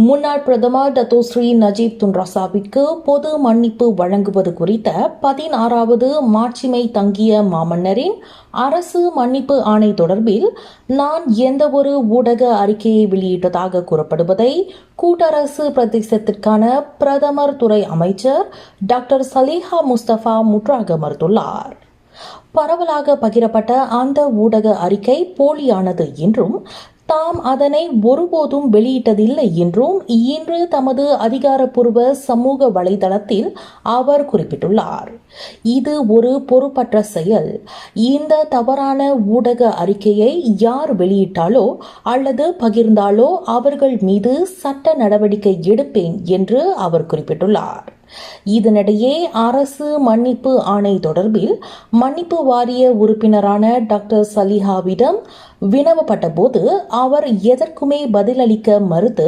முன்னாள் பிரதமர் Datuk Seri Najib Tun ரசாவிற்கு பொது மன்னிப்பு வழங்குவது குறித்த 16வது மாட்சிமை தங்கிய மாமன்னரின் அரசு மன்னிப்பு ஆணை தொடர்பில் நான் எந்தவொரு ஊடக அறிக்கையை வெளியிட்டதாக கூறப்படுவதை கூட்டரசு பிரதேசத்திற்கான பிரதமர் துறை அமைச்சர் டாக்டர் சலீஹா முஸ்தபா முற்றாக மறுத்துள்ளார். பரவலாக பகிரப்பட்ட அந்த ஊடக அறிக்கை போலியானது என்றும் தாம் அதனை ஒருபோதும் வெளியிட்டதில்லை என்றும் இன்று தமது அதிகாரப்பூர்வ சமூக வலைதளத்தில் அவர் குறிப்பிட்டுள்ளார். இது ஒரு பொறுப்பற்ற செயல். இந்த தவறான ஊடக அறிக்கையை யார் வெளியிட்டாலோ அல்லது பகிர்ந்தாலோ அவர்கள் மீது சட்ட நடவடிக்கை எடுப்பேன் என்று அவர் குறிப்பிட்டுள்ளார். இதனிடையே அரசு மன்னிப்பு ஆணை தொடர்பில் மன்னிப்பு வாரிய உறுப்பினரான டாக்டர் சலிஹாவிடம் வினவப்பட்ட போது அவர் எதற்குமே பதிலளிக்க மறுத்து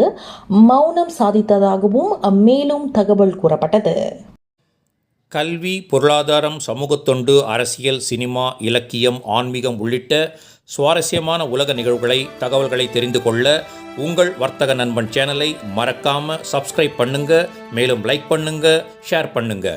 மௌனம் சாதித்ததாகவும் மேலும் தகவல் கூறப்பட்டது. கல்வி, பொருளாதாரம், சமூகத்தொண்டு, அரசியல், சினிமா, இலக்கியம், ஆன்மீகம் உள்ளிட்ட சுவாரஸ்யமான உலக நிகழ்வுகளை தகவல்களை தெரிந்து கொள்ள உங்கள் வர்த்தக நண்பன் சேனலை மறக்காம சப்ஸ்கிரைப் பண்ணுங்க. மேலும் லைக் பண்ணுங்க, ஷேர் பண்ணுங்க.